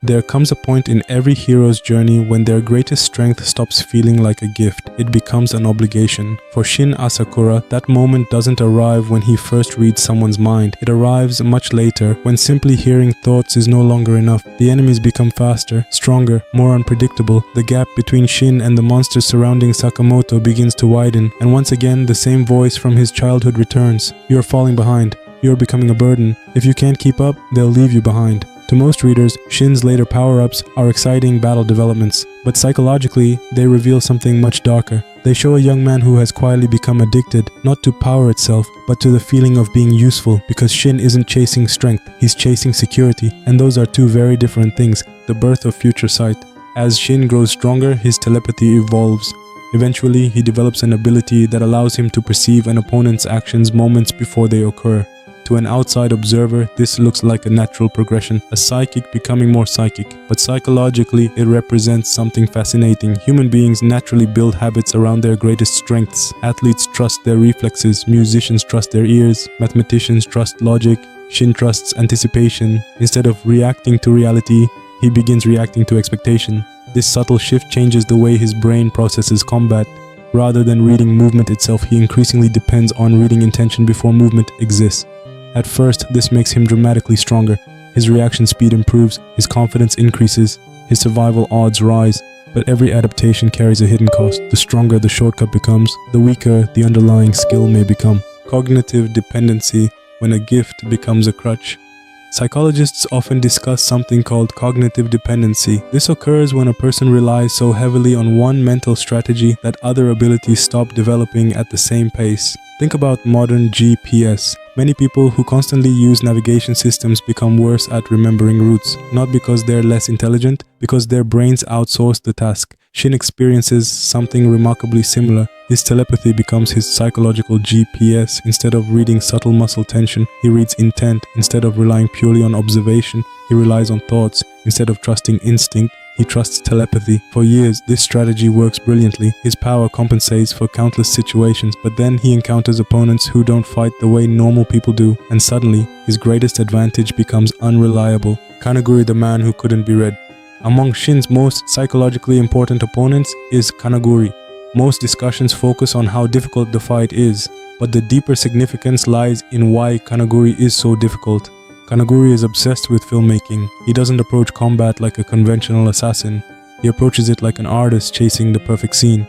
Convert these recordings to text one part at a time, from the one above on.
There comes a point in every hero's journey when their greatest strength stops feeling like a gift. It becomes an obligation. For Shin Asakura, that moment doesn't arrive when he first reads someone's mind. It arrives much later, when simply hearing thoughts is no longer enough. The enemies become faster, stronger, more unpredictable. The gap between Shin and the monsters surrounding Sakamoto begins to widen, and once again the same voice from his childhood returns. You are falling behind. You are becoming a burden. If you can't keep up, they'll leave you behind. To most readers, Shin's later power-ups are exciting battle developments, but psychologically, they reveal something much darker. They show a young man who has quietly become addicted, not to power itself, but to the feeling of being useful, because Shin isn't chasing strength, he's chasing security, and those are two very different things, the birth of future sight. As Shin grows stronger, his telepathy evolves. Eventually, he develops an ability that allows him to perceive an opponent's actions moments before they occur. To an outside observer, this looks like a natural progression, a psychic becoming more psychic. But psychologically, it represents something fascinating. Human beings naturally build habits around their greatest strengths. Athletes trust their reflexes, musicians trust their ears, mathematicians trust logic, Shin trusts anticipation. Instead of reacting to reality, he begins reacting to expectation. This subtle shift changes the way his brain processes combat. Rather than reading movement itself, he increasingly depends on reading intention before movement exists. At first, this makes him dramatically stronger. His reaction speed improves, his confidence increases, his survival odds rise. But every adaptation carries a hidden cost. The stronger the shortcut becomes, the weaker the underlying skill may become. Cognitive dependency, when a gift becomes a crutch. Psychologists often discuss something called cognitive dependency. This occurs when a person relies so heavily on one mental strategy that other abilities stop developing at the same pace. Think about modern GPS. Many people who constantly use navigation systems become worse at remembering routes, not because they're less intelligent, because their brains outsource the task. Shin experiences something remarkably similar. His telepathy becomes his psychological GPS. Instead of reading subtle muscle tension, he reads intent. Instead of relying purely on observation, he relies on thoughts. Instead of trusting instinct, he trusts telepathy. For years, this strategy works brilliantly. His power compensates for countless situations, but then he encounters opponents who don't fight the way normal people do, and suddenly, his greatest advantage becomes unreliable. Kanaguri, the man who couldn't be read. Among Shin's most psychologically important opponents is Kanaguri. Most discussions focus on how difficult the fight is, but the deeper significance lies in why Kanaguri is so difficult. Kanaguri is obsessed with filmmaking. He doesn't approach combat like a conventional assassin. He approaches it like an artist chasing the perfect scene.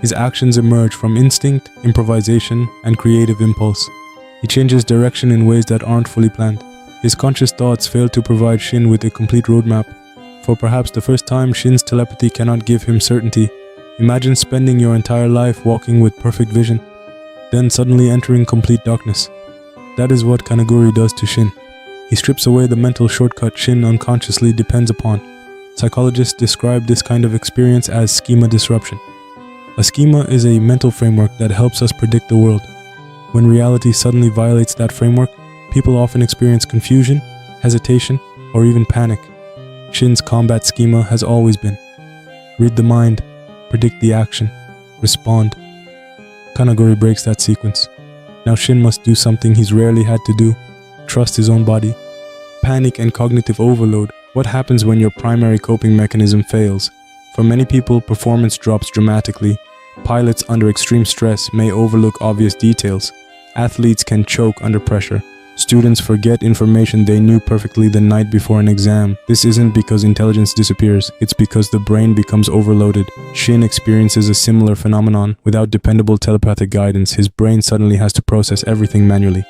His actions emerge from instinct, improvisation, and creative impulse. He changes direction in ways that aren't fully planned. His conscious thoughts fail to provide Shin with a complete roadmap. For perhaps the first time, Shin's telepathy cannot give him certainty. Imagine spending your entire life walking with perfect vision, then suddenly entering complete darkness. That is what Kanaguri does to Shin. He strips away the mental shortcut Shin unconsciously depends upon. Psychologists describe this kind of experience as schema disruption. A schema is a mental framework that helps us predict the world. When reality suddenly violates that framework, people often experience confusion, hesitation, or even panic. Shin's combat schema has always been: read the mind, predict the action, respond. Kanaguri breaks that sequence. Now Shin must do something he's rarely had to do: trust his own body. Panic and cognitive overload. What happens when your primary coping mechanism fails? For many people, performance drops dramatically. Pilots under extreme stress may overlook obvious details. Athletes can choke under pressure. Students forget information they knew perfectly the night before an exam. This isn't because intelligence disappears, it's because the brain becomes overloaded. Shin experiences a similar phenomenon. Without dependable telepathic guidance, his brain suddenly has to process everything manually.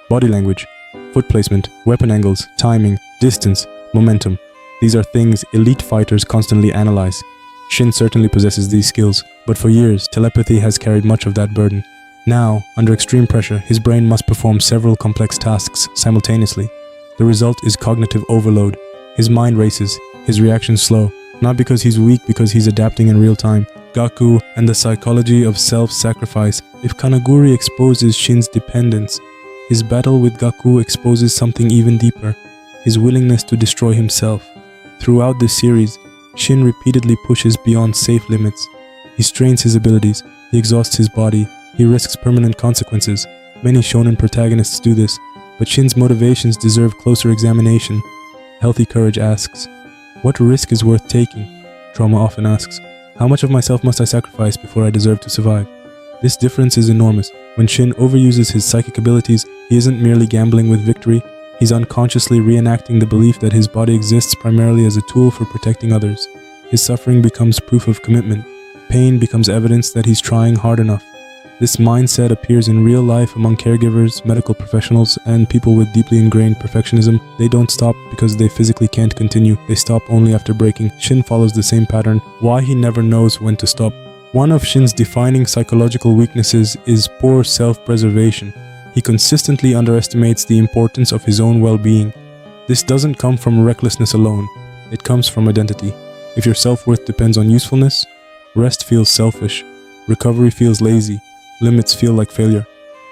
Body language, foot placement, weapon angles, timing, distance, momentum. These are things elite fighters constantly analyze. Shin certainly possesses these skills, but for years, telepathy has carried much of that burden. Now, under extreme pressure, his brain must perform several complex tasks simultaneously. The result is cognitive overload. His mind races, his reactions slow, not because he's weak, because he's adapting in real time. Gaku and the psychology of self-sacrifice. If Kanaguri exposes Shin's dependence, his battle with Gaku exposes something even deeper: his willingness to destroy himself. Throughout this series, Shin repeatedly pushes beyond safe limits. He strains his abilities, he exhausts his body, he risks permanent consequences. Many shonen protagonists do this, but Shin's motivations deserve closer examination. Healthy courage asks, What risk is worth taking? Trauma often asks. How much of myself must I sacrifice before I deserve to survive? This difference is enormous. When Shin overuses his psychic abilities, he isn't merely gambling with victory, he's unconsciously reenacting the belief that his body exists primarily as a tool for protecting others. His suffering becomes proof of commitment. Pain becomes evidence that he's trying hard enough. This mindset appears in real life among caregivers, medical professionals, and people with deeply ingrained perfectionism. They don't stop because they physically can't continue. They stop only after breaking. Shin follows the same pattern. Why he never knows when to stop. One of Shin's defining psychological weaknesses is poor self-preservation. He consistently underestimates the importance of his own well-being. This doesn't come from recklessness alone. It comes from identity. If your self-worth depends on usefulness, rest feels selfish. Recovery feels lazy. Limits feel like failure.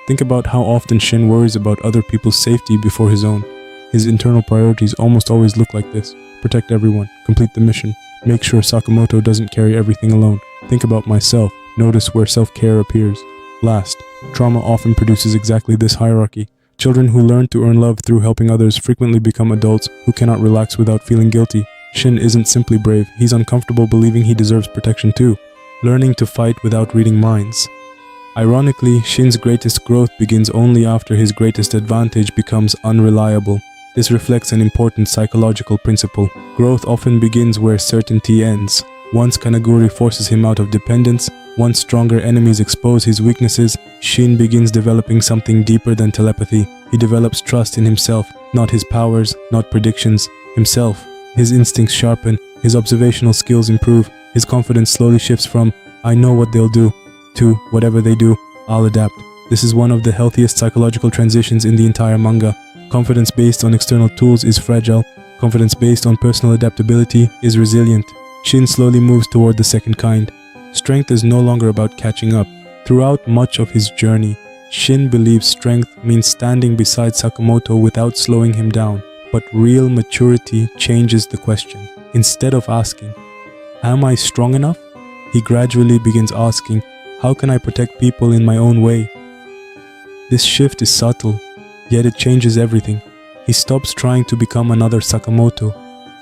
Think about how often Shin worries about other people's safety before his own. His internal priorities almost always look like this. Protect everyone. Complete the mission. Make sure Sakamoto doesn't carry everything alone. Think about myself. Notice where self-care appears. Last, trauma often produces exactly this hierarchy. Children who learn to earn love through helping others frequently become adults who cannot relax without feeling guilty. Shin isn't simply brave. He's uncomfortable believing he deserves protection too. Learning to fight without reading minds. Ironically, Shin's greatest growth begins only after his greatest advantage becomes unreliable. This reflects an important psychological principle. Growth often begins where certainty ends. Once Kanaguri forces him out of dependence, once stronger enemies expose his weaknesses, Shin begins developing something deeper than telepathy. He develops trust in himself, not his powers, not predictions, himself. His instincts sharpen, his observational skills improve, his confidence slowly shifts from, "I know what they'll do," to "whatever they do, I'll adapt." This is one of the healthiest psychological transitions in the entire manga. Confidence based on external tools is fragile. Confidence based on personal adaptability is resilient. Shin slowly moves toward the second kind. Strength is no longer about catching up. Throughout much of his journey, Shin believes strength means standing beside Sakamoto without slowing him down. But real maturity changes the question. Instead of asking, "Am I strong enough?" he gradually begins asking, "How can I protect people in my own way?" This shift is subtle, yet it changes everything. He stops trying to become another Sakamoto.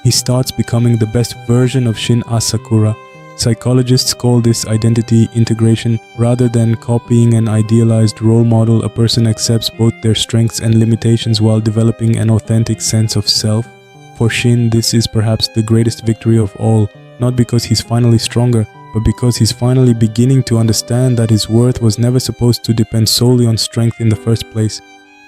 He starts becoming the best version of Shin Asakura. Psychologists call this identity integration. Rather than copying an idealized role model, a person accepts both their strengths and limitations while developing an authentic sense of self. For Shin, this is perhaps the greatest victory of all, not because he's finally stronger, but because he's finally beginning to understand that his worth was never supposed to depend solely on strength in the first place.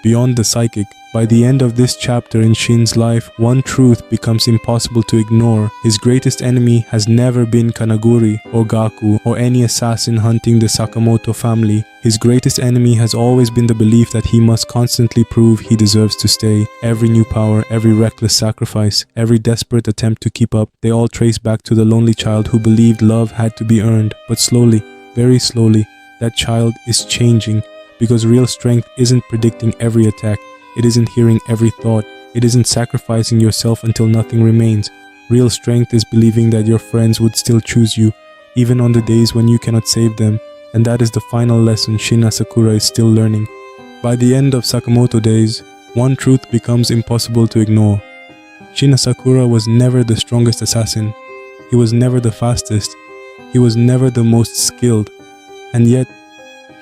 Beyond the psychic, by the end of this chapter in Shin's life, one truth becomes impossible to ignore. His greatest enemy has never been Kanaguri or Gaku or any assassin hunting the Sakamoto family. His greatest enemy has always been the belief that he must constantly prove he deserves to stay. Every new power, every reckless sacrifice, every desperate attempt to keep up, they all trace back to the lonely child who believed love had to be earned. But slowly, very slowly, that child is changing. Because real strength isn't predicting every attack, it isn't hearing every thought, it isn't sacrificing yourself until nothing remains. Real strength is believing that your friends would still choose you, even on the days when you cannot save them, and that is the final lesson Shin Asakura is still learning. By the end of Sakamoto days, one truth becomes impossible to ignore. Shin Asakura was never the strongest assassin, he was never the fastest, he was never the most skilled, and yet,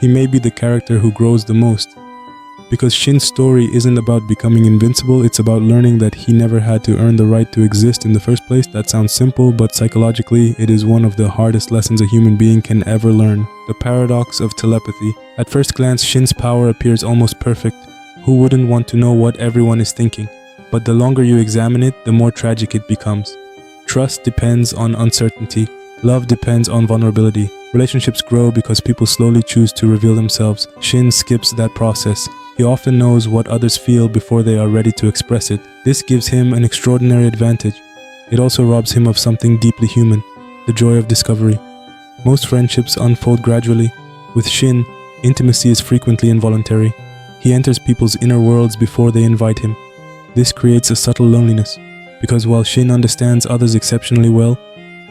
he may be the character who grows the most. Because Shin's story isn't about becoming invincible, it's about learning that he never had to earn the right to exist in the first place. That sounds simple, but psychologically, it is one of the hardest lessons a human being can ever learn. The paradox of telepathy. At first glance, Shin's power appears almost perfect. Who wouldn't want to know what everyone is thinking? But the longer you examine it, the more tragic it becomes. Trust depends on uncertainty. Love depends on vulnerability. Relationships grow because people slowly choose to reveal themselves. Shin skips that process. He often knows what others feel before they are ready to express it. This gives him an extraordinary advantage. It also robs him of something deeply human, the joy of discovery. Most friendships unfold gradually. With Shin, intimacy is frequently involuntary. He enters people's inner worlds before they invite him. This creates a subtle loneliness, because while Shin understands others exceptionally well,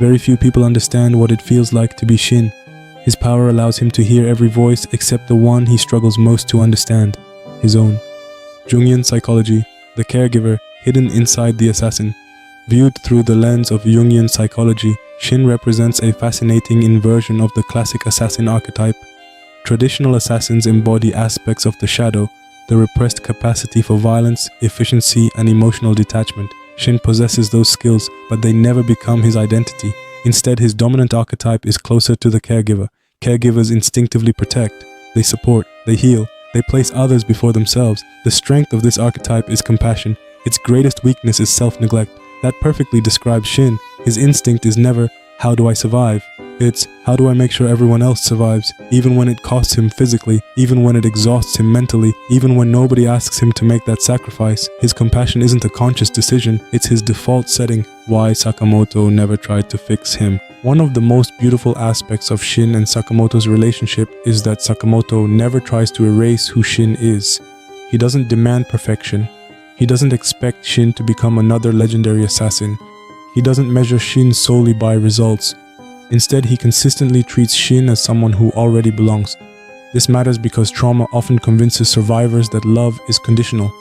very few people understand what it feels like to be Shin. His power allows him to hear every voice except the one he struggles most to understand, his own. Jungian psychology, the caregiver hidden inside the assassin. Viewed through the lens of Jungian psychology, Shin represents a fascinating inversion of the classic assassin archetype. Traditional assassins embody aspects of the shadow, the repressed capacity for violence, efficiency, and emotional detachment. Shin possesses those skills, but they never become his identity. Instead, his dominant archetype is closer to the caregiver. Caregivers instinctively protect, they support, they heal, they place others before themselves. The strength of this archetype is compassion. Its greatest weakness is self-neglect. That perfectly describes Shin. His instinct is never, how do I survive? It's, how do I make sure everyone else survives, even when it costs him physically, even when it exhausts him mentally, even when nobody asks him to make that sacrifice. His compassion isn't a conscious decision, it's his default setting. Why Sakamoto never tried to fix him. One of the most beautiful aspects of Shin and Sakamoto's relationship is that Sakamoto never tries to erase who Shin is. He doesn't demand perfection. He doesn't expect Shin to become another legendary assassin. He doesn't measure Shin solely by results. Instead, he consistently treats Shin as someone who already belongs. This matters because trauma often convinces survivors that love is conditional.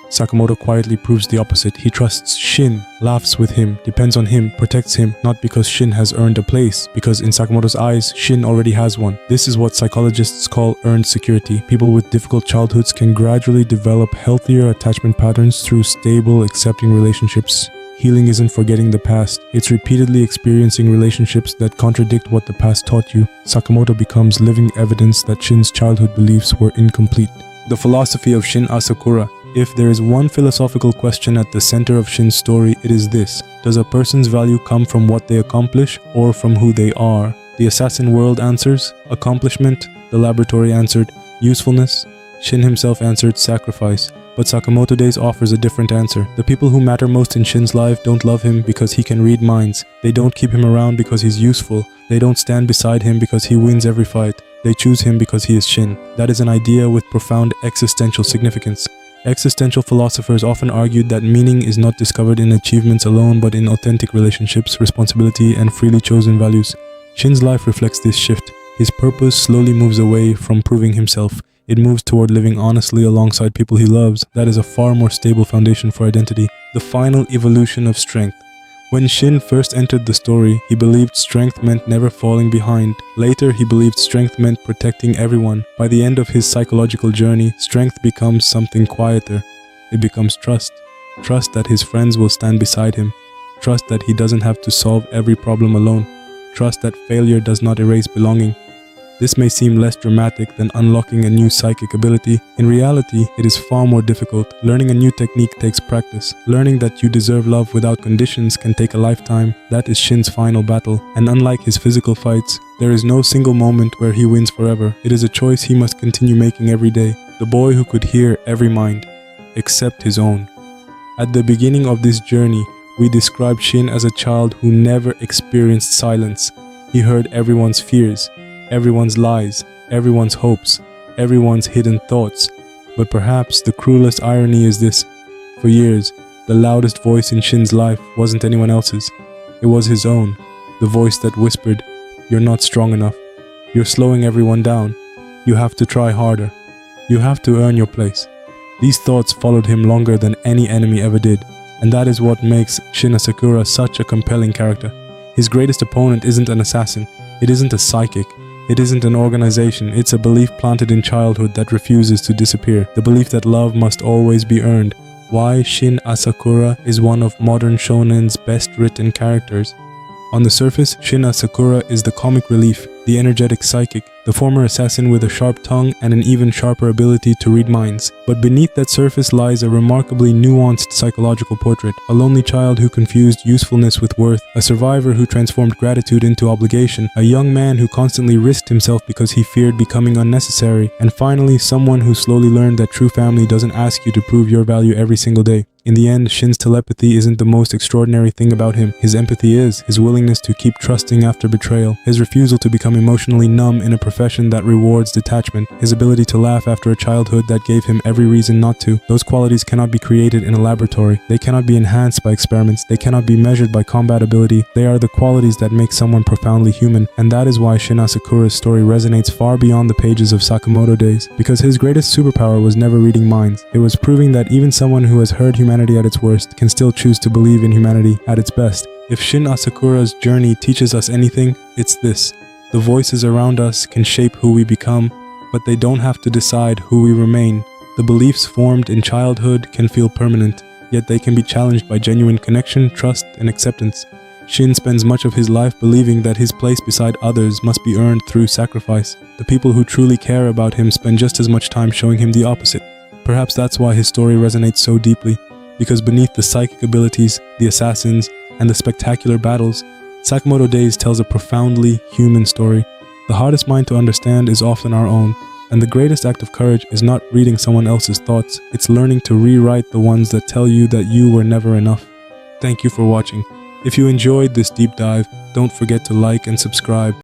Sakamoto quietly proves the opposite. He trusts Shin, laughs with him, depends on him, protects him, not because Shin has earned a place, because in Sakamoto's eyes, Shin already has one. This is what psychologists call earned security. People with difficult childhoods can gradually develop healthier attachment patterns through stable, accepting relationships. Healing isn't forgetting the past, it's repeatedly experiencing relationships that contradict what the past taught you. Sakamoto becomes living evidence that Shin's childhood beliefs were incomplete. The philosophy of Shin Asakura. If there is one philosophical question at the center of Shin's story, it is this: does a person's value come from what they accomplish or from who they are? The assassin world answers accomplishment, the laboratory answered usefulness, Shin himself answered sacrifice. But Sakamoto Days offers a different answer. The people who matter most in Shin's life don't love him because he can read minds. They don't keep him around because he's useful. They don't stand beside him because he wins every fight. They choose him because he is Shin. That is an idea with profound existential significance. Existential philosophers often argued that meaning is not discovered in achievements alone but in authentic relationships, responsibility, and freely chosen values. Shin's life reflects this shift. His purpose slowly moves away from proving himself. It moves toward living honestly alongside people he loves. That is a far more stable foundation for identity. The final evolution of strength. When Shin first entered the story, he believed strength meant never falling behind. Later, he believed strength meant protecting everyone. By the end of his psychological journey, strength becomes something quieter. It becomes trust. Trust that his friends will stand beside him. Trust that he doesn't have to solve every problem alone. Trust that failure does not erase belonging. This may seem less dramatic than unlocking a new psychic ability. In reality, it is far more difficult. Learning a new technique takes practice. Learning that you deserve love without conditions can take a lifetime. That is Shin's final battle. And unlike his physical fights, there is no single moment where he wins forever. It is a choice he must continue making every day. The boy who could hear every mind, except his own. At the beginning of this journey, we described Shin as a child who never experienced silence. He heard everyone's fears, everyone's lies, everyone's hopes, everyone's hidden thoughts. But perhaps the cruelest irony is this: for years, the loudest voice in Shin's life wasn't anyone else's. It was his own, the voice that whispered, "You're not strong enough. You're slowing everyone down. You have to try harder. You have to earn your place." These thoughts followed him longer than any enemy ever did, and that is what makes Shin Asakura such a compelling character. His greatest opponent isn't an assassin, it isn't a psychic, it isn't an organization, it's a belief planted in childhood that refuses to disappear, the belief that love must always be earned. Why Shin Asakura is one of modern shonen's best written characters. On the surface, Shin Asakura is the comic relief, the energetic psychic, the former assassin with a sharp tongue and an even sharper ability to read minds. But beneath that surface lies a remarkably nuanced psychological portrait, a lonely child who confused usefulness with worth, a survivor who transformed gratitude into obligation, a young man who constantly risked himself because he feared becoming unnecessary, and finally someone who slowly learned that true family doesn't ask you to prove your value every single day. In the end, Shin's telepathy isn't the most extraordinary thing about him. His empathy is, his willingness to keep trusting after betrayal, his refusal to become emotionally numb in a profession that rewards detachment, his ability to laugh after a childhood that gave him every reason not to. Those qualities cannot be created in a laboratory. They cannot be enhanced by experiments. They cannot be measured by combat ability. They are the qualities that make someone profoundly human, and that is why Shin Asakura's story resonates far beyond the pages of Sakamoto Days, because his greatest superpower was never reading minds. It was proving that even someone who has heard humanity humanity at its worst can still choose to believe in humanity at its best. If Shin Asakura's journey teaches us anything, it's this. The voices around us can shape who we become, but they don't have to decide who we remain. The beliefs formed in childhood can feel permanent, yet they can be challenged by genuine connection, trust, and acceptance. Shin spends much of his life believing that his place beside others must be earned through sacrifice. The people who truly care about him spend just as much time showing him the opposite. Perhaps that's why his story resonates so deeply, because beneath the psychic abilities, the assassins, and the spectacular battles, Sakamoto Days tells a profoundly human story. The hardest mind to understand is often our own, and the greatest act of courage is not reading someone else's thoughts, it's learning to rewrite the ones that tell you that you were never enough. Thank you for watching. If you enjoyed this deep dive, don't forget to like and subscribe.